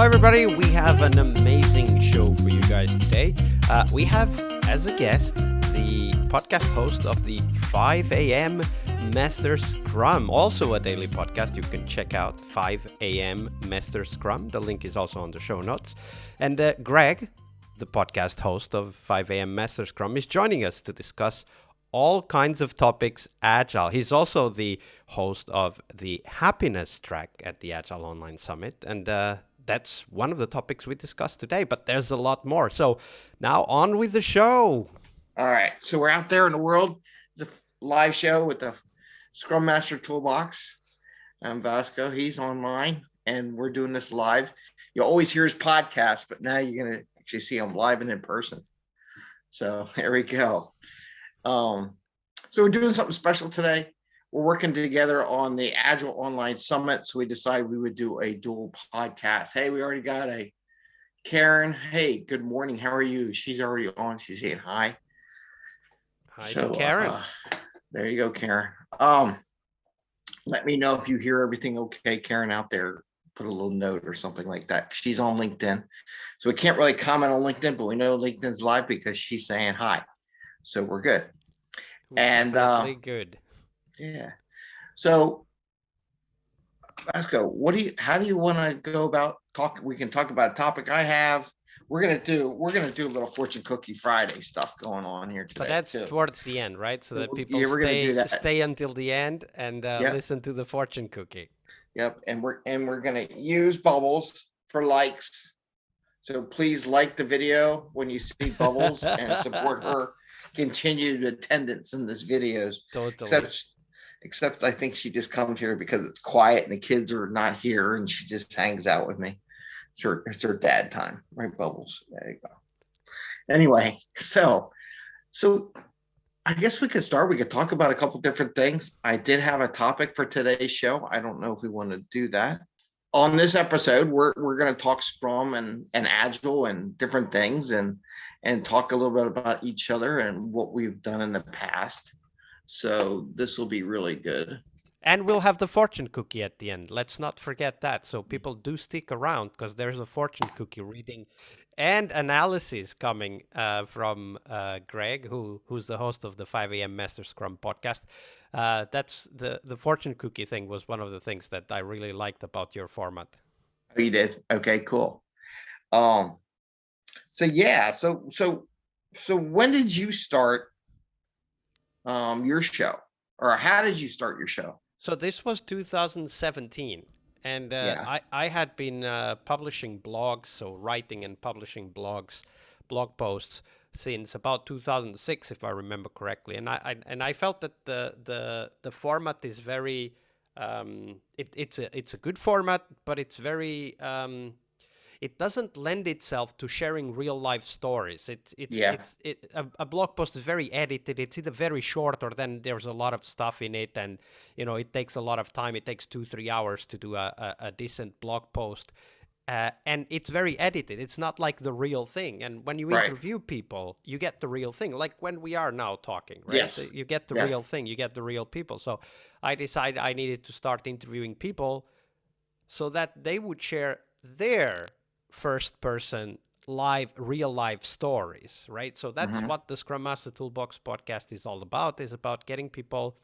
Hello, everybody. We have an amazing show for you guys today. We have as a guest the podcast host of the 5 a.m. Mester Scrum, also a daily podcast. You can check out 5 a.m. Mester Scrum. The link is also on the show notes. And Greg, the podcast host of 5 a.m. Mester Scrum, is joining us to discuss all kinds of topics Agile. He's also the host of the happiness track at the Agile Online Summit. And that's one of the topics we discussed today, but there's a lot more. So now on with the show. All right. So we're out there in the world. It's a live show with the Scrum Master Toolbox. I'm Vasco. He's online, and we're doing this live. You always hear his podcast, but now you're going to actually see him live and in person. So there we go. So we're doing something special today. We're working together on the Agile Online Summit. So we decided we would do a dual podcast. Hey, we already got a Karen. Hey, good morning. How are you? She's already on. She's saying hi. Hi to Karen. There you go, Karen. Let me know if you hear everything okay, Karen, out there. Put a little note or something like that. She's on LinkedIn. So we can't really comment on LinkedIn, but we know LinkedIn's live because she's saying hi. So we're good. And good. Yeah. So Vasco, how do you want to go about talk? We can talk about a topic I have. We're gonna do a little Fortune Cookie Friday stuff going on here today. But that's too. Towards the end, right? So that people stay until the end and listen to the fortune cookie. Yep. And we're gonna use Bubbles for likes. So please like the video when you see Bubbles and support her continued attendance in this videos. Totally. Except I think she just comes here because it's quiet and the kids are not here, and she just hangs out with me. It's her dad time, right, Bubbles? There you go. Anyway, so I guess we could start. We could talk about a couple different things. I did have a topic for today's show. I don't know if we want to do that. On this episode, we're going to talk Scrum and Agile and different things and talk a little bit about each other and what we've done in the past. So this will be really good. And we'll have the fortune cookie at the end. Let's not forget that. So people do stick around because there's a fortune cookie reading and analysis coming from Greg, who's the host of the 5 a.m. Mester Scrum podcast. That's the fortune cookie thing was one of the things that I really liked about your format. Oh, you did? Okay, cool. So when did you start your show, or how did you start your show? So this was 2017, and I had been publishing blogs, so writing and publishing blog posts since about 2006, if I remember correctly. And I felt that the format is very it's a good format, but it's very it doesn't lend itself to sharing real life stories. A blog post is very edited. It's either very short or then there's a lot of stuff in it, and it takes a lot of time. It takes 2-3 hours to do a decent blog post, and it's very edited. It's not like the real thing. And when you interview people, you get the real thing. Like when we are now talking, right? Yes. You get the real thing. You get the real people. So I decided I needed to start interviewing people so that they would share their first person real life stories, right? So that's what the Scrum Master Toolbox podcast is all about, is about getting people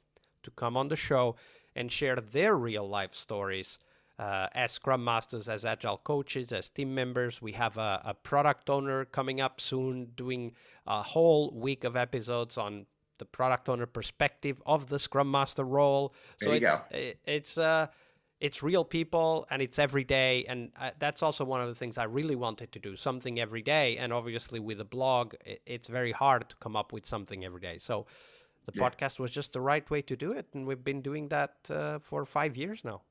to come on the show and share their real life stories as Scrum Masters, as Agile coaches, as team members. We have a product owner coming up soon doing a whole week of episodes on the product owner perspective of the Scrum Master role. So it's real people and it's every day. And that's also one of the things I really wanted to do, something every day. And obviously with a blog, it's very hard to come up with something every day. So the podcast was just the right way to do it. And we've been doing that for 5 years now.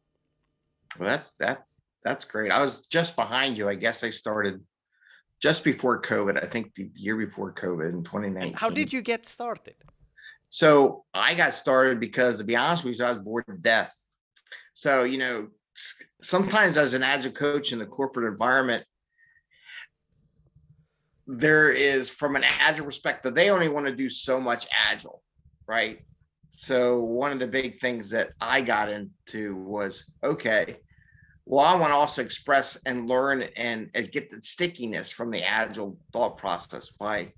Well, that's great. I was just behind you. I guess I started just before COVID. I think the year before COVID in 2019. And how did you get started? So I got started because, to be honest with you, I was bored to death. So, sometimes as an Agile coach in the corporate environment, there is, from an Agile perspective, they only want to do so much Agile, right? So one of the big things that I got into was, okay, Well, I want to also express and learn and get the stickiness from the Agile thought process by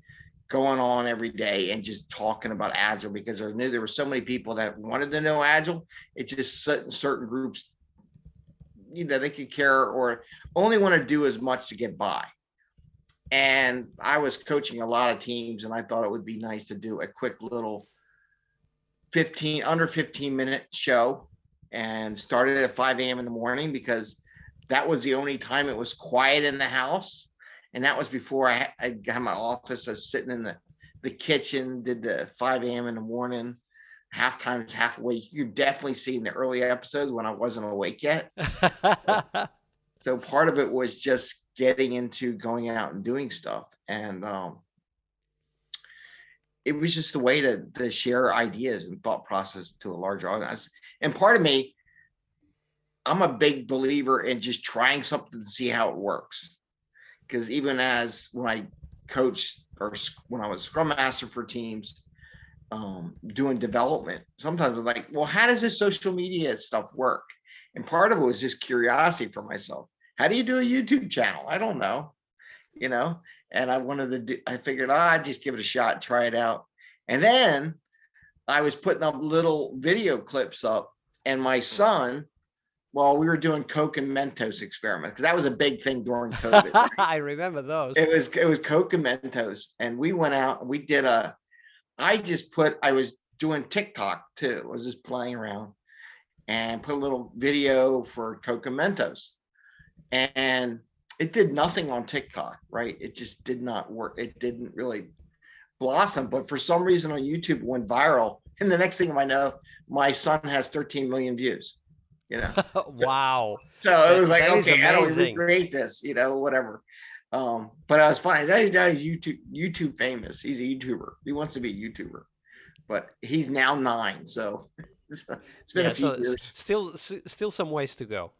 going on every day and just talking about Agile, because I knew there were so many people that wanted to know Agile. It's just certain groups, they could care or only want to do as much to get by. And I was coaching a lot of teams, and I thought it would be nice to do a quick little 15-minute show, and started at 5 a.m. in the morning, because that was the only time it was quiet in the house. And that was before I got my office. I was sitting in the kitchen, did the 5 a.m. in the morning. Halftime's half awake. You definitely see in the early episodes when I wasn't awake yet. So part of it was just getting into going out and doing stuff. And it was just a way to share ideas and thought process to a larger audience. And part of me, I'm a big believer in just trying something to see how it works. Because even as when I coached, or when I was Scrum Master for teams, doing development, sometimes I'm like, well, how does this social media stuff work? And part of it was just curiosity for myself. How do you do a YouTube channel? I don't know, and I figured, I'd just give it a shot, try it out. And then I was putting up little video clips up, and my son, well, we were doing Coke and Mentos experiment, because that was a big thing during COVID. Right? I remember those. It was Coke and Mentos, and we went out and we did I was doing TikTok too. I was just playing around and put a little video for Coke and Mentos, and it did nothing on TikTok, right? It just did not work. It didn't really blossom, but for some reason on YouTube it went viral. And the next thing I know, my son has 13 million views. Wow. So it was like, that okay, how do we recreate this? Whatever. But I was fine. He's YouTube famous. He's a YouTuber. He wants to be a YouTuber, but he's now 9. So it's been a few years. Still some ways to go.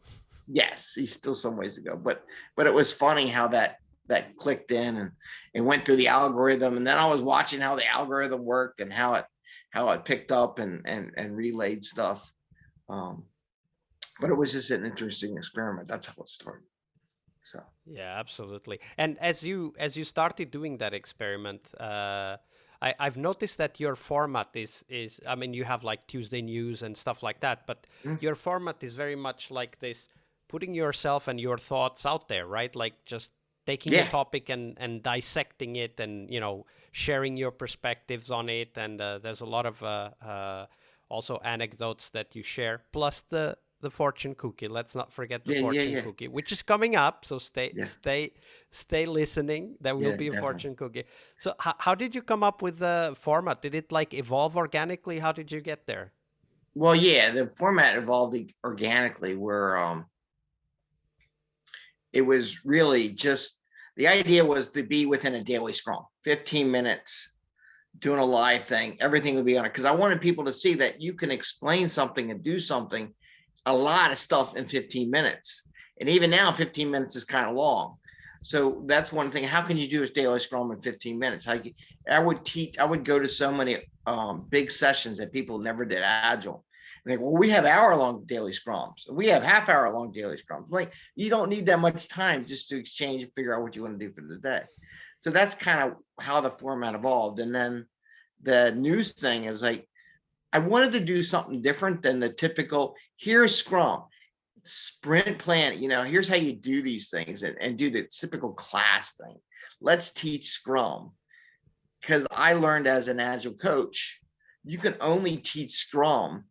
Yes, he's still some ways to go. But it was funny how that clicked in and it went through the algorithm. And then I was watching how the algorithm worked and how it picked up and relayed stuff. But it was just an interesting experiment. That's how it started. So yeah, absolutely. And as you started doing that experiment, I've noticed that your format is I mean, you have like Tuesday news and stuff like that, but your format is very much like this, putting yourself and your thoughts out there, right? Like just taking a topic and dissecting it, and sharing your perspectives on it. And there's a lot of also anecdotes that you share, plus the fortune cookie. Let's not forget the fortune cookie, which is coming up. So stay listening. There will be a fortune cookie. So how did you come up with the format? Did it like evolve organically? How did you get there? Well, yeah, the format evolved organically, where it was really just, the idea was to be within a daily scrum, 15 minutes, doing a live thing. Everything would be on it, because I wanted people to see that you can explain something and do something, a lot of stuff, in 15 minutes. And even now, 15 minutes is kind of long. So that's one thing. How can you do a daily scrum in 15 minutes? I would go to so many big sessions that people never did Agile. And they go, well, we have hour-long daily scrums. We have half-hour-long daily scrums. Like, you don't need that much time just to exchange and figure out what you want to do for the day. So that's kind of how the format evolved. And then the news thing is like, I wanted to do something different than the typical, here's Scrum, sprint plan, here's how you do these things, and do the typical class thing. Let's teach Scrum. Because I learned as an Agile coach, you can only teach Scrum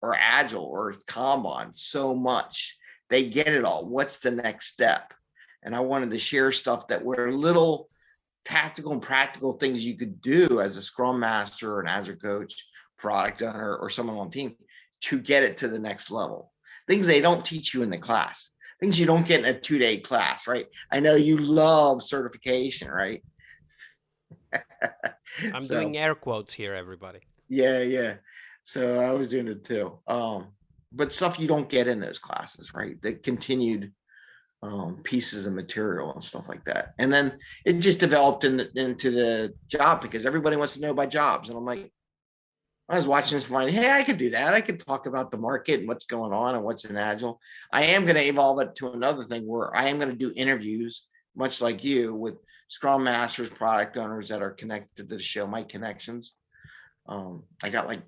or Agile or Kanban so much. They get it all. What's the next step? And I wanted to share stuff that were little tactical and practical things you could do as a Scrum Master or an Agile coach, product owner, or someone on team, to get it to the next level. Things they don't teach you in the class. Things you don't get in a 2-day class, right? I know you love certification, right? I'm doing air quotes here, everybody. Yeah. So I was doing it too. But stuff you don't get in those classes, right? The continued pieces of material and stuff like that. And then it just developed into the job, because everybody wants to know about jobs. And I'm like, I was watching this flying. Hey, I could do that. I could talk about the market and what's going on and what's in Agile. I am going to evolve it to another thing where I am going to do interviews, much like you, with Scrum Masters, product owners that are connected to the show, my connections. I got like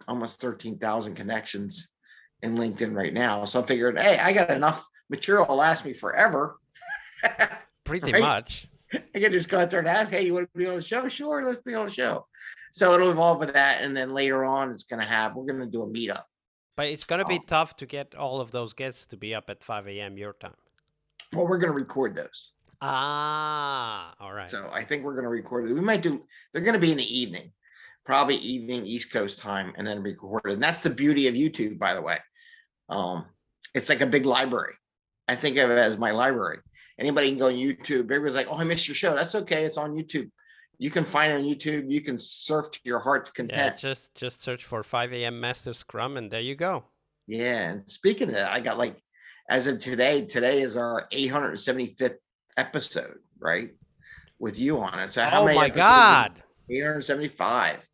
almost 13,000 connections in LinkedIn right now. So I figured, hey, I got enough material to last me forever. Pretty Right? much. I can just go out there and ask, hey, you want to be on the show? Sure, let's be on the show. So it'll evolve with that. And then later on, we're going to do a meetup. But it's going to be Um, tough to get all of those guests to be up at 5 a.m. your time. well, we're going to record those. Ah, all right. So I think we're going to record it. They're going to be in the evening, probably evening East Coast time, and then record it. And that's the beauty of YouTube, by the way. It's like a big library. I think of it as my library. Anybody can go on YouTube. Everybody's like, oh, I missed your show. That's okay. It's on YouTube. You can find it on YouTube. You can surf to your heart's Yeah, content. just search for 5 a.m. MesterScrum, and there you go. Yeah. And speaking of that, I got like, as of today is our 875th episode, right? With you on it. So how Oh many my episodes? God. 875.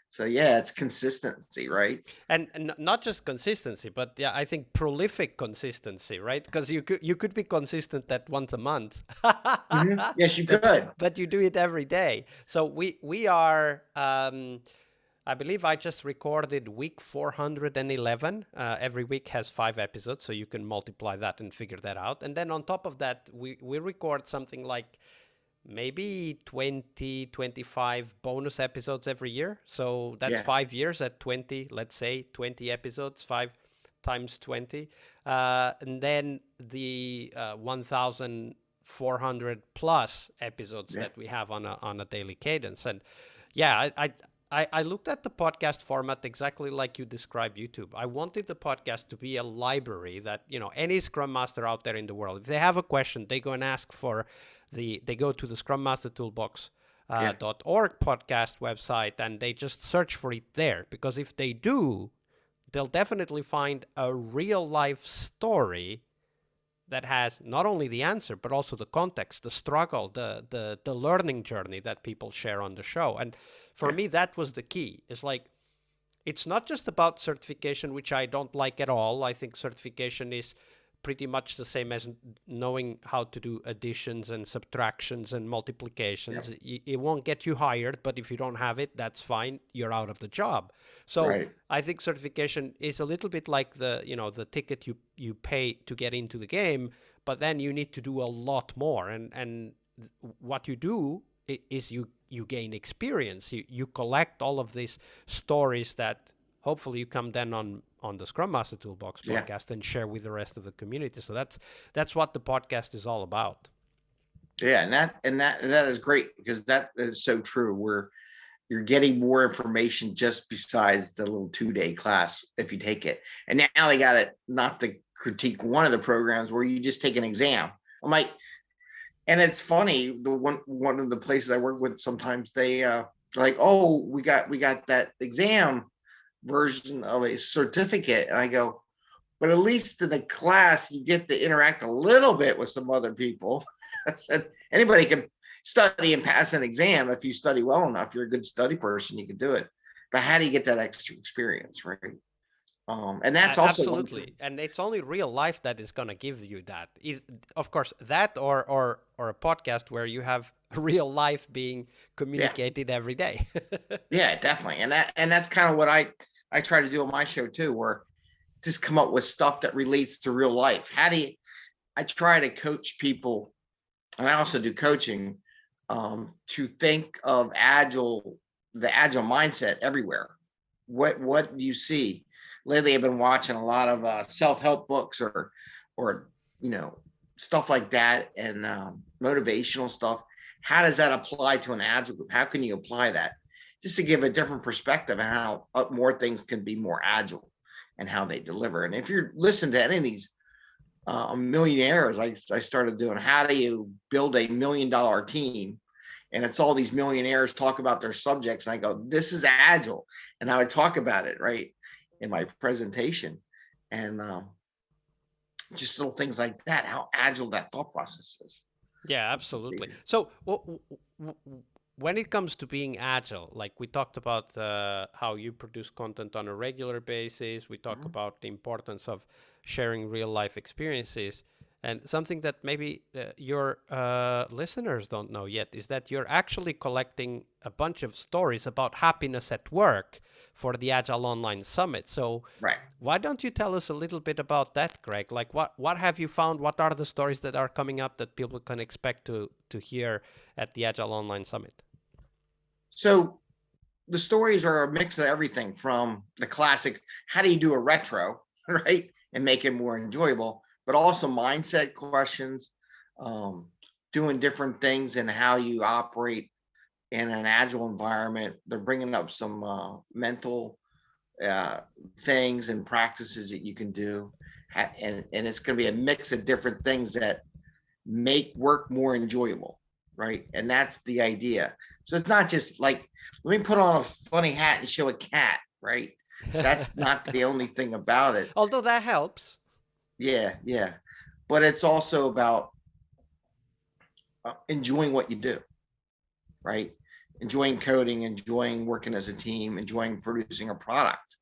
So yeah, it's consistency, right? And not just consistency, but yeah, I think prolific consistency, right? Because you could be consistent at once a month, Yes, you but could. but you do it every day. So we are. I believe I just recorded week 411. Every week has 5 episodes, so you can multiply that and figure that out. And then on top of that, we record something like maybe 20, 25 bonus episodes every year. So that's Yeah. 5 years at 20, let's say 20 episodes, 5 times 20. And then the 1,400 plus episodes Yeah. that we have on a daily cadence. And yeah, I looked at the podcast format exactly like you described YouTube. I wanted the podcast to be a library that, any Scrum Master out there in the world, if they have a question, they go and ask for they go to the Scrum Master Toolbox .org podcast website and they just search for it there. Because if they do, they'll definitely find a real life story that has not only the answer but also the context, the struggle, the learning journey that people share on the show. And for me, that was the key. It's like, it's not just about certification, which I don't like at all. I think certification is pretty much the same as knowing how to do additions and subtractions and multiplications. It won't get you hired, but if you don't have it, that's fine. You're out of the job. So Right. I think certification is a little bit like the ticket you pay to get into the game, but then you need to do a lot more. And what you do is you gain experience. You collect all of these stories that hopefully you come then on the Scrum Master Toolbox podcast and share with the rest of the community. So that's what the podcast is all about. Yeah, and that is great, because that is so true. Where you're getting more information just besides the little 2-day class if you take it. And now they got it, not to critique one of the programs, where you just take an exam. I'm like, and it's funny, the one of the places I work with, sometimes they like, oh, we got that exam version of a certificate. And I go, but at least in the class, you get to interact a little bit with some other people. I said, anybody can study and pass an exam if you study well enough. You're a good study person, you can do it. But how do you get that extra experience, right? And that's also absolutely, and it's only real life that is going to give you that. Of course, that or a podcast where you have real life being communicated every day. Yeah, definitely. And that's kind of what I try to do on my show too, where just come up with stuff that relates to real life. I try to coach people, and I also do coaching, to think of the agile mindset everywhere. What do you see? Lately, I've been watching a lot of self-help books or stuff like that, and motivational stuff. How does that apply to an agile group? How can you apply that? Just to give a different perspective on how more things can be more agile and how they deliver. And if you're listening to any of these millionaires, I started doing, how do you build $1 million team? And it's all these millionaires talk about their subjects. And I go, this is agile. And I would talk about it, right, in my presentation. And just little things like that, how agile that thought process is. Yeah, absolutely. So when it comes to being agile, like we talked about how you produce content on a regular basis, we talk about the importance of sharing real life experiences. And something that maybe your listeners don't know yet is that you're actually collecting a bunch of stories about happiness at work for the Agile Online Summit. So Right. why don't you tell us a little bit about that, Greg? Like what have you found? What are the stories that are coming up that people can expect to hear at the Agile Online Summit? So the stories are a mix of everything from the classic, how do you do a retro, right? And make it more enjoyable, but also mindset questions, doing different things and how you operate in an agile environment. They're bringing up some mental things and practices that you can do. And it's going to be a mix of different things that make work more enjoyable, right? And that's the idea. So it's not just like, let me put on a funny hat and show a cat, right? That's not the only thing about it. Although that helps. Yeah, yeah. But it's also about enjoying what you do, right? Enjoying coding, enjoying working as a team, enjoying producing a product.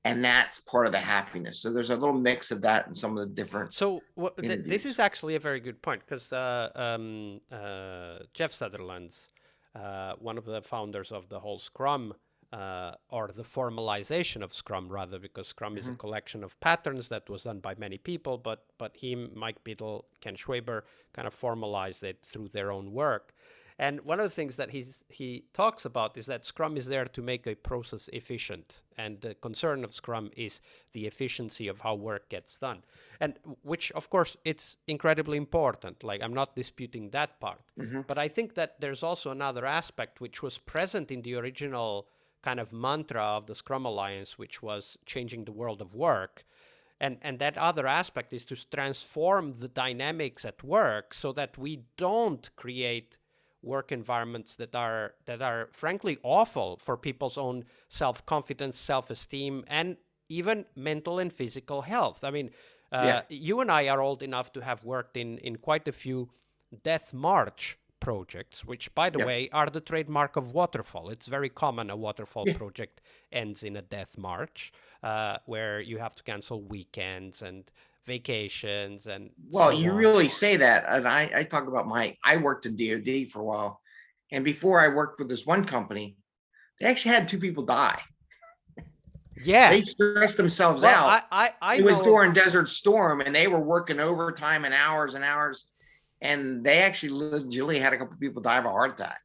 And that's part of the happiness. So there's a little mix of that in some of the different. So this is actually a very good point, because Jeff Sutherland's one of the founders of the whole Scrum, or the formalization of Scrum, rather, because Scrum is a collection of patterns that was done by many people, but he, Mike Biddle, Ken Schwaber kind of formalized it through their own work. And one of the things that he talks about is that Scrum is there to make a process efficient. And the concern of Scrum is the efficiency of how work gets done. And which, of course, it's incredibly important. Like, I'm not disputing that part. But I think that there's also another aspect which was present in the original kind of mantra of the Scrum Alliance, which was changing the world of work. And that other aspect is to transform the dynamics at work so that we don't create work environments that are frankly awful for people's own self-confidence, self-esteem, and even mental and physical health. I mean, you and I are old enough to have worked in quite a few death march projects, which, by the way, are the trademark of waterfall. It's very common a waterfall project ends in a death march, where you have to cancel weekends and vacations and well, so you on. really say that. And I talk about I worked in DoD for a while. And before I worked with this one company, they actually had 2 people die. Yeah. They stressed themselves Well, out. I It was know during Desert Storm and they were working overtime and hours. And they actually legitimately had a couple of people die of a heart attack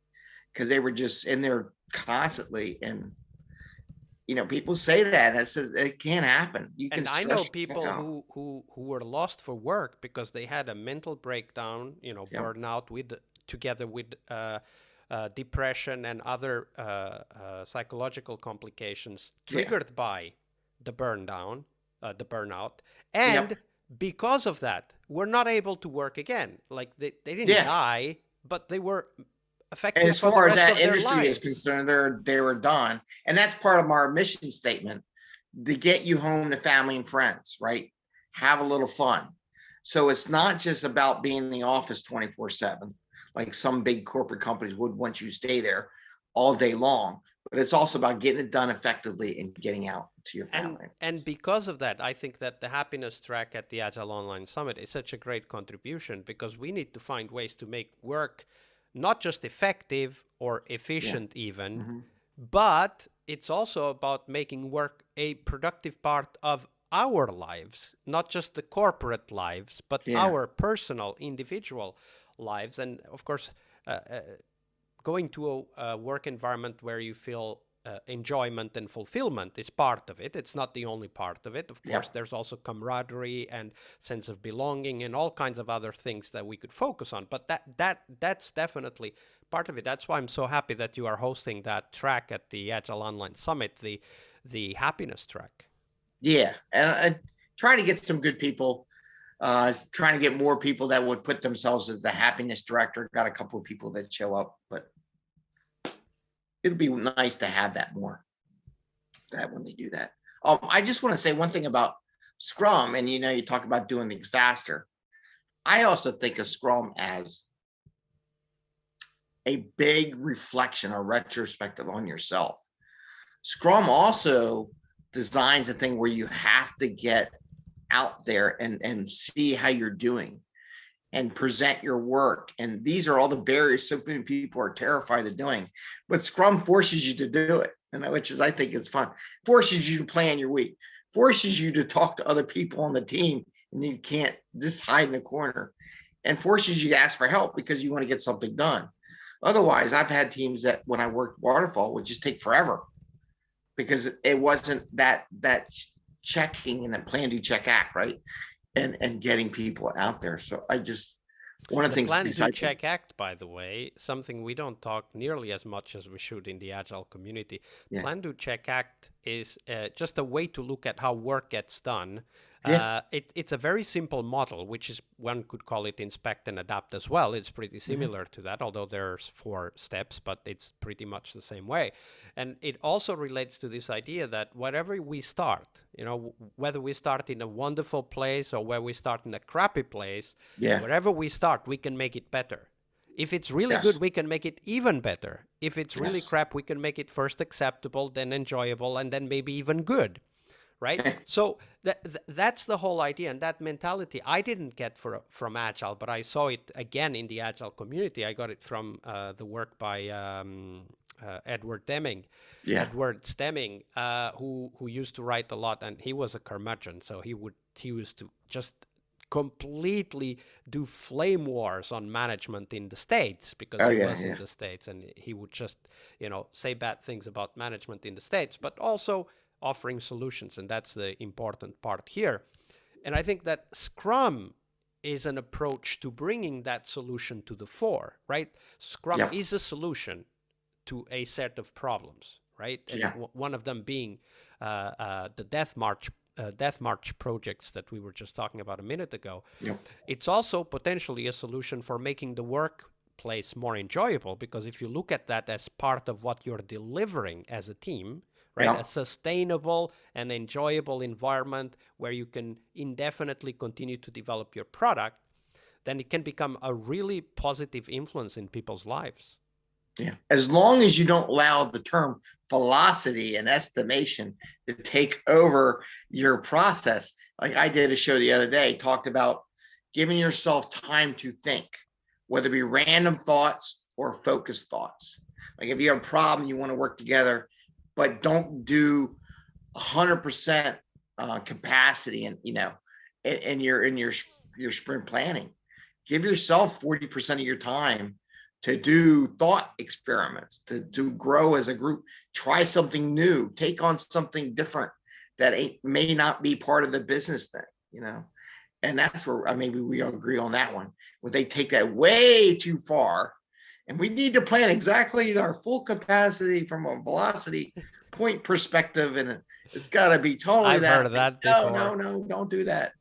because they were just in there constantly. And people say that. I said it can't happen. You can. And I know people who were lost for work because they had a mental breakdown, burnout together with depression and other psychological complications triggered by the burnout, and because of that, were not able to work again. Like they didn't die, but they were affected. And as far as that industry is concerned, they were done. And that's part of our mission statement, to get you home to family and friends, right? Have a little fun. So it's not just about being in the office 24/7, like some big corporate companies would want you to stay there all day long, but it's also about getting it done effectively and getting out to your family. And because of that, I think that the happiness track at the Agile Online Summit is such a great contribution, because we need to find ways to make work not just effective or efficient even, but it's also about making work a productive part of our lives, not just the corporate lives, but our personal, individual lives. And of course, going to a work environment where you feel enjoyment and fulfillment is part of it. It's not the only part of it. Of course, there's also camaraderie and sense of belonging and all kinds of other things that we could focus on. But that's definitely part of it. That's why I'm so happy that you are hosting that track at the Agile Online Summit, the happiness track. Yeah, and I try to get some good people. Trying to get more people that would put themselves as the happiness director. Got a couple of people that show up, but it'd be nice to have that more. That when they do that. I just want to say one thing about Scrum, and you talk about doing things faster. I also think of Scrum as a big reflection or retrospective on yourself. Scrum also designs a thing where you have to get out there and see how you're doing and present your work. And these are all the barriers so many people are terrified of doing. But Scrum forces you to do it, and which is, I think it's fun. Forces you to plan your week, forces you to talk to other people on the team, and you can't just hide in a corner, and forces you to ask for help because you want to get something done. Otherwise, I've had teams that when I worked waterfall would just take forever because it wasn't that checking and that plan, do, check, act, right? And getting people out there. So I just, one of the things plan, do, besides check, act, by the way, something we don't talk nearly as much as we should in the Agile community. yeah, Plan, do, check, act is just a way to look at how work gets done. yeah, It's a very simple model, which is, one could call it inspect and adapt as well. It's pretty similar to that, although there's 4 steps, but it's pretty much the same way. And it also relates to this idea that wherever we start, whether we start in a wonderful place or where we start in a crappy place, yeah, wherever we start, we can make it better. If it's really yes, good, we can make it even better. If it's really yes. crap, we can make it first acceptable, then enjoyable, and then maybe even good. Right? So that's the whole idea, and that mentality I didn't get from Agile, but I saw it again in the Agile community. I got it from the work by Edward Deming, Yeah, Edward Stemming, who used to write a lot, and he was a curmudgeon, so he used to just completely do flame wars on management in the States because oh he yeah, was in yeah, the States, and he would just say bad things about management in the States, but also offering solutions, and that's the important part here. And I think that Scrum is an approach to bringing that solution to the fore, right? Scrum yeah, is a solution to a set of problems, right? And yeah, one of them being the Death March projects that we were just talking about a minute ago. yeah, It's also potentially a solution for making the workplace more enjoyable, because if you look at that as part of what you're delivering as a team, right, yeah. a sustainable and enjoyable environment where you can indefinitely continue to develop your product, then it can become a really positive influence in people's lives. Yeah. As long as you don't allow the term velocity and estimation to take over your process. Like I did a show the other day, talked about giving yourself time to think, whether it be random thoughts or focused thoughts. Like if you have a problem, you want to work together, but don't do 100% capacity and in your sprint planning. Give yourself 40% of your time to do thought experiments, to grow as a group, try something new, take on something different that may not be part of the business thing, And that's where maybe we agree on that one, where they take that way too far. And we need to plan exactly our full capacity from a velocity point perspective. And it's got to be totally I've that. heard that No, before. no, don't do that.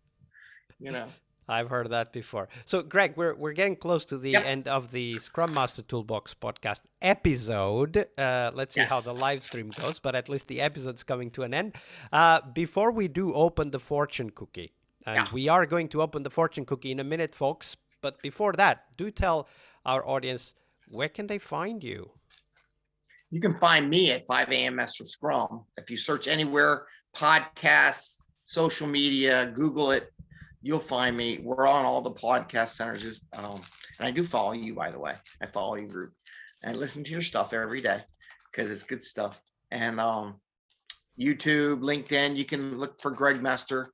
I've heard that before. So, Greg, we're getting close to the end of the Scrum Master Toolbox podcast episode. Let's see how the live stream goes, but at least the episode's coming to an end. Before we do open the fortune cookie, and we are going to open the fortune cookie in a minute, folks. But before that, do tell our audience, where can they find you? You can find me at 5AMMesterScrum. If you search anywhere, podcasts, social media, Google it, you'll find me. We're on all the podcast centers. And I do follow you, by the way. I follow your group. And I listen to your stuff every day because it's good stuff. And YouTube, LinkedIn, you can look for Greg Mester.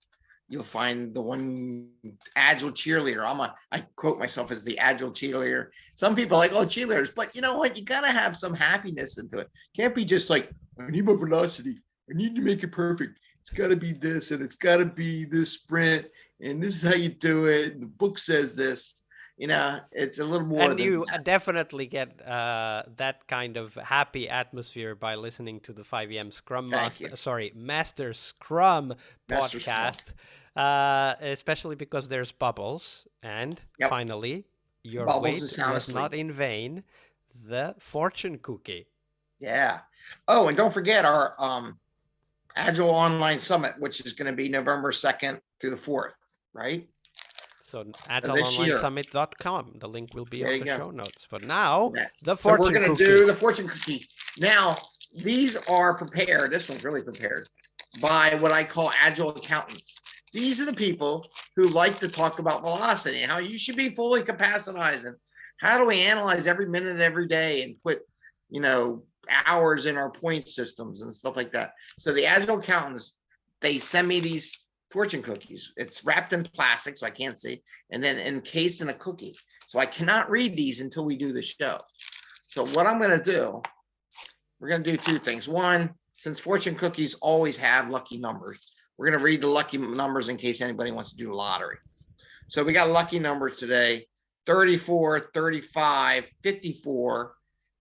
You'll find the one Agile cheerleader. I quote myself as the Agile cheerleader. Some people are like, oh, cheerleaders, but you know what? You gotta have some happiness into it. Can't be just like, I need more velocity. I need to make it perfect. It's got to be this, and it's got to be this sprint, and this is how you do it. And the book says this. It's a little more. And you definitely get that kind of happy atmosphere by listening to the 5AM Mester Scrum podcast, especially because there's bubbles. And finally, your wait was not in vain. The fortune cookie. Yeah. Oh, and don't forget our Agile Online Summit, which is going to be November 2nd through the 4th, right? So this year. agileonlinesummit.com. The link will be There on you the go. show notes. But now, the So we're fortune going to cookie. do the fortune cookie. Now, these are prepared. This one's really prepared by what I call agile accountants. These are the people who like to talk about velocity and how you should be fully capacitized and how do we analyze every minute of every day and put, hours in our point systems and stuff like that. So the agile accountants, they send me these fortune cookies. It's wrapped in plastic, so I can't see, and then encased in a cookie. So I cannot read these until we do the show. So what I'm going to do, we're going to do two things. One, since fortune cookies always have lucky numbers, we're going to read the lucky numbers in case anybody wants to do a lottery. So we got lucky numbers today: 34, 35, 54,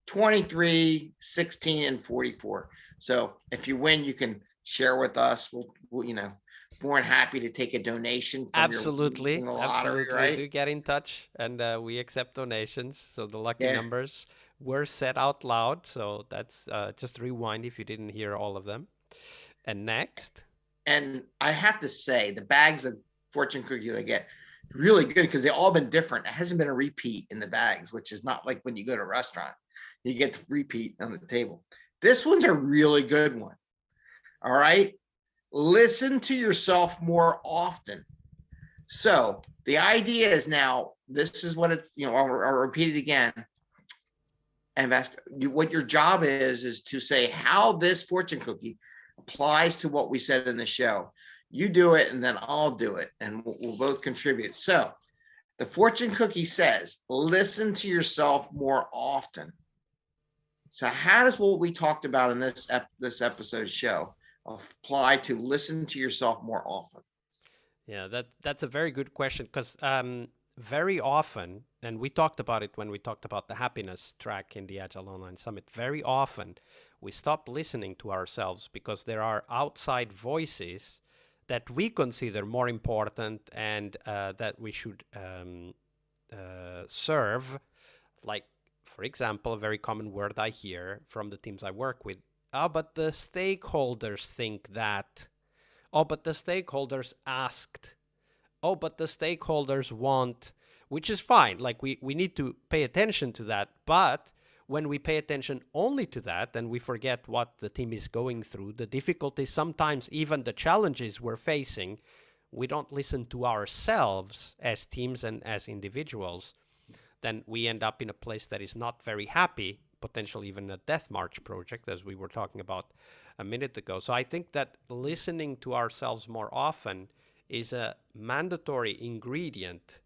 23, 16, and 44. So if you win, you can share with us. We'll more than happy to take a donation from Absolutely. your lottery, Absolutely. right? Do get in touch, and we accept donations. So the lucky Yeah. numbers were said out loud. So that's just rewind if you didn't hear all of them. And next. And I have to say, the bags of fortune cookies I get really good because they've all been different. It hasn't been a repeat in the bags, which is not like when you go to a restaurant, you get the repeat on the table. This one's a really good one. All right. Listen to yourself more often. So the idea is now, this is what it's, I'll repeat it again. And what your job is to say how this fortune cookie applies to what we said in the show. You do it, and then I'll do it, and we'll both contribute. So the fortune cookie says, listen to yourself more often. So how does what we talked about in this episode show apply to listen to yourself more often? Yeah, that's a very good question, because very often, and we talked about it when we talked about the happiness track in the Agile Online Summit, very often we stop listening to ourselves because there are outside voices that we consider more important and that we should serve. Like, for example, a very common word I hear from the teams I work with: oh, but the stakeholders think that. Oh, but the stakeholders asked. Oh, but the stakeholders want, which is fine. Like, we need to pay attention to that. But when we pay attention only to that, then we forget what the team is going through, the difficulties, sometimes even the challenges we're facing. We don't listen to ourselves as teams and as individuals. Then we end up in a place that is not very happy, potentially even a death march project, as we were talking about a minute ago. So I think that listening to ourselves more often is a mandatory ingredient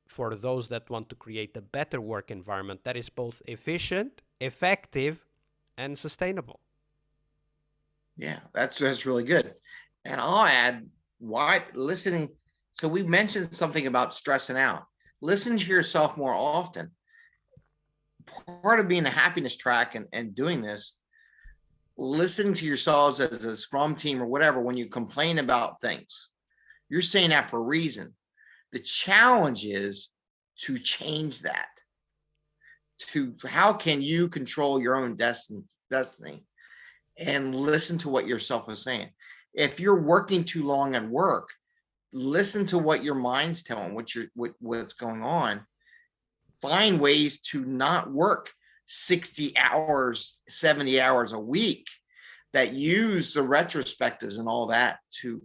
for those that want to create a better work environment that is both efficient, effective, and sustainable. Yeah, that's really good. And I'll add why listening. So we mentioned something about stressing out. Listen to yourself more often. Part of being a happiness track and doing this, listening to yourselves as a Scrum team or whatever, when you complain about things, you're saying that for a reason. The challenge is to change that. To how can you control your own destiny and listen to what yourself is saying. If you're working too long at work, listen to what your mind's telling, what's going on. Find ways to not work 60 hours, 70 hours a week, that use the retrospectives and all that to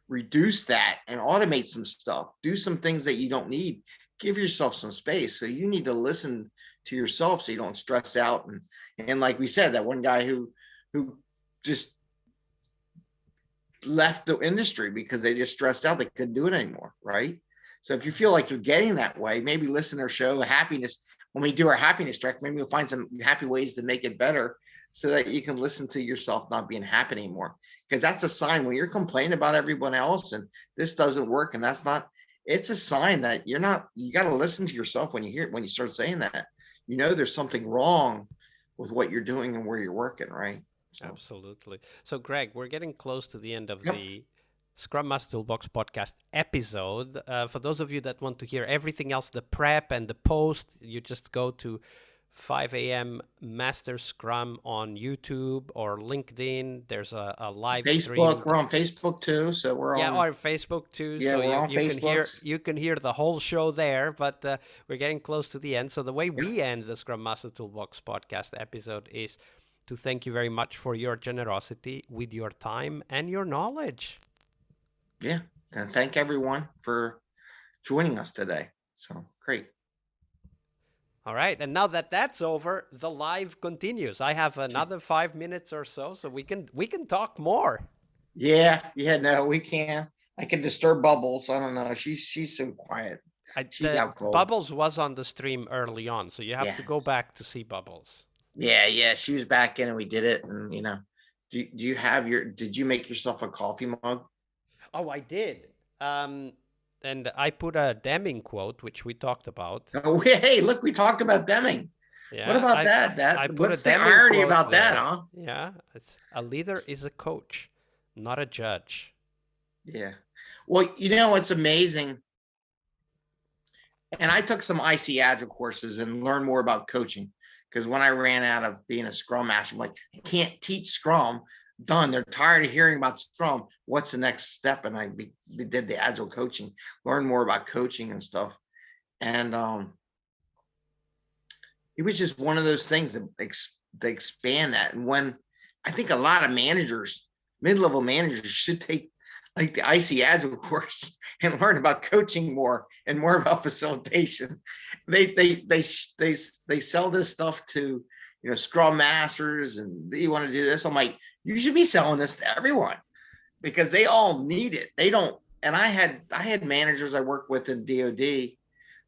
reduce that and automate some stuff. Do some things that you don't need. Give yourself some space. So you need to listen to yourself so you don't stress out. And like we said, that one guy who just left the industry because they just stressed out. They couldn't do it anymore, right? So if you feel like you're getting that way, maybe listen to our show, Happiness. When we do our happiness track, maybe we'll find some happy ways to make it better so that you can listen to yourself not being happy anymore. Because that's a sign when you're complaining about everyone else and this doesn't work and that's not, it's a sign that you got to listen to yourself when you hear it, when you start saying that. There's something wrong with what you're doing and where you're working, right? So. Absolutely. So, Greg, we're getting close to the end of the Scrum Master Toolbox podcast episode. For those of you that want to hear everything else, the prep and the post, you just go to 5 a.m. Master Scrum on YouTube or LinkedIn. There's a live Facebook. stream. We're on Facebook too, so we're Yeah, on. or Facebook too. Yeah, So we're on you can Facebook. hear the whole show there. But we're getting close to the end. So the way Yeah. we end the Scrum Master Toolbox podcast episode is to thank you very much for your generosity with your time and your knowledge. Yeah, and thank everyone for joining us today. So great. All right, and now that that's over, the live continues. I have another 5 minutes or so we can talk more. Yeah, no, we can. I can disturb Bubbles. I don't know. She's so quiet. She's out cold. Bubbles was on the stream early on, so you have Yeah. to go back to see Bubbles. Yeah, she was back in and we did it. And do you have did you make yourself a coffee mug? Oh, I did. And I put a Deming quote, which we talked about. Oh, hey, look, we talked about Deming. Yeah, what about that? What's the irony about that, huh? Yeah, a leader is a coach, not a judge. Yeah. Well, it's amazing. And I took some IC Agile courses and learned more about coaching, because when I ran out of being a Scrum Master, I'm like, I can't teach Scrum. Done. They're tired of hearing about Scrum. What's the next step? And I did the Agile coaching, learned more about coaching and stuff. And it was just one of those things that they expand that. And when I think a lot of managers, mid-level managers, should take like the IC Agile course and learn about coaching more and more about facilitation. They sell this stuff to Scrum Masters, and you want to do this. I'm like, you should be selling this to everyone, because they all need it. They don't. And I had managers I worked with in DoD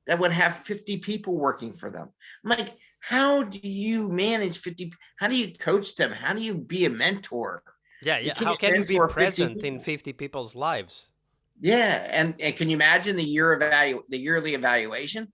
that would have 50 people working for them. I'm like, how do you manage 50? How do you coach them? How do you be a mentor? Yeah. How can you be present in 50 people's lives? Yeah, and can you imagine the yearly evaluation?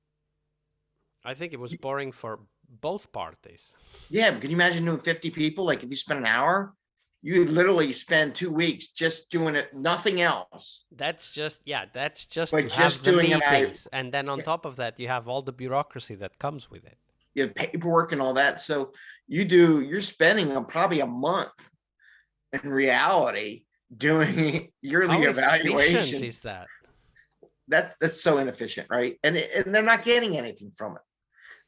I think it was boring for both parties. Yeah, but can you imagine doing 50 people? Like, if you spend an hour, you would literally spend 2 weeks just doing it, nothing else. That's just but just doing meetings, and then on top of that, you have all the bureaucracy that comes with it. You have paperwork and all that. So you're spending probably a month in reality doing yearly evaluation. How efficient is that? That's so inefficient, right? And they're not getting anything from it.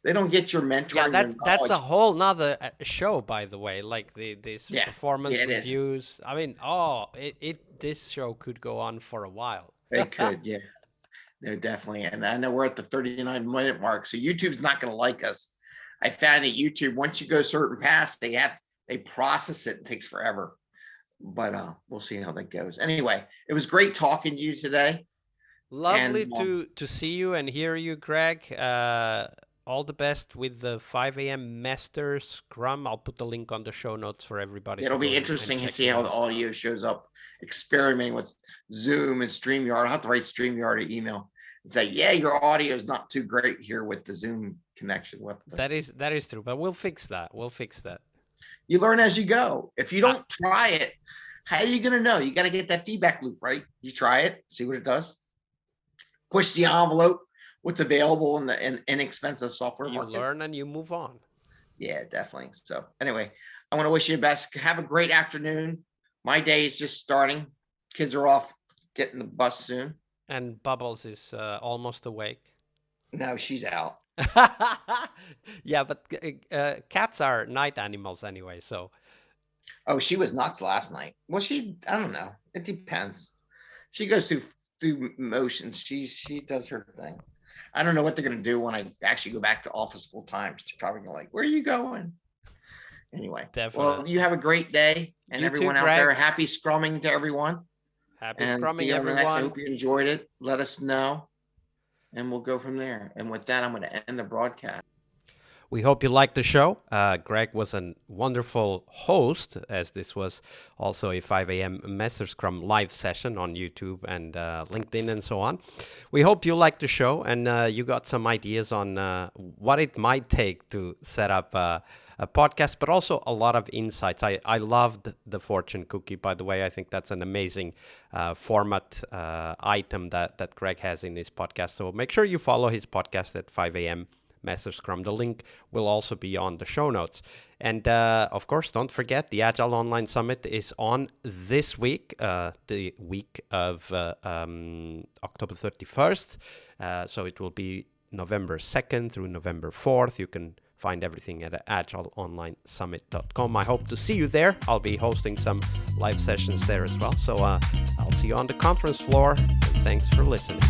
They don't get your mentoring. Yeah, that's a whole nother show, by the way. Like these performance reviews. I mean, this show could go on for a while. It could, yeah. No, definitely. And I know we're at the 39-minute mark, so YouTube's not going to like us. I found that YouTube, once you go certain past, they process it. It takes forever. But we'll see how that goes. Anyway, it was great talking to you today. Lovely to see you and hear you, Greg. All the best with the 5 a.m. MesterScrum. I'll put the link on the show notes for everybody. It'll be interesting to see how the audio shows up. Experimenting with Zoom and StreamYard. I'll have to write StreamYard an email and say, yeah, your audio is not too great here with the Zoom connection. That is true, but we'll fix that. You learn as you go. If you don't try it, how are you going to know? You got to get that feedback loop, right? You try it, see what it does. Push the envelope, what's available in the inexpensive software market. You learn and you move on. Yeah, definitely. So anyway, I want to wish you the best. Have a great afternoon. My day is just starting. Kids are off getting the bus soon. And Bubbles is almost awake. No, she's out. Yeah, but cats are night animals anyway, so. Oh, she was nuts last night. Well, I don't know. It depends. She goes through motions. She does her thing. I don't know what they're going to do when I actually go back to office full time. She's probably going to where are you going? Anyway, definitely. Well, you have a great day, and everyone out there, happy scrumming to everyone. Happy scrumming, everyone. I hope you enjoyed it. Let us know, and we'll go from there. And with that, I'm going to end the broadcast. We hope you liked the show. Greg was a wonderful host, as this was also a 5 a.m. MesterScrum live session on YouTube and LinkedIn and so on. We hope you liked the show and you got some ideas on what it might take to set up a podcast, but also a lot of insights. I loved the fortune cookie, by the way. I think that's an amazing format item that Greg has in his podcast. So make sure you follow his podcast at 5 a.m. Mester Scrum. The link will also be on the show notes. And of course, don't forget the Agile Online Summit is on this week, the week of October 31st. So it will be November 2nd through November 4th. You can find everything at agileonlinesummit.com. I hope to see you there. I'll be hosting some live sessions there as well. So I'll see you on the conference floor. And thanks for listening.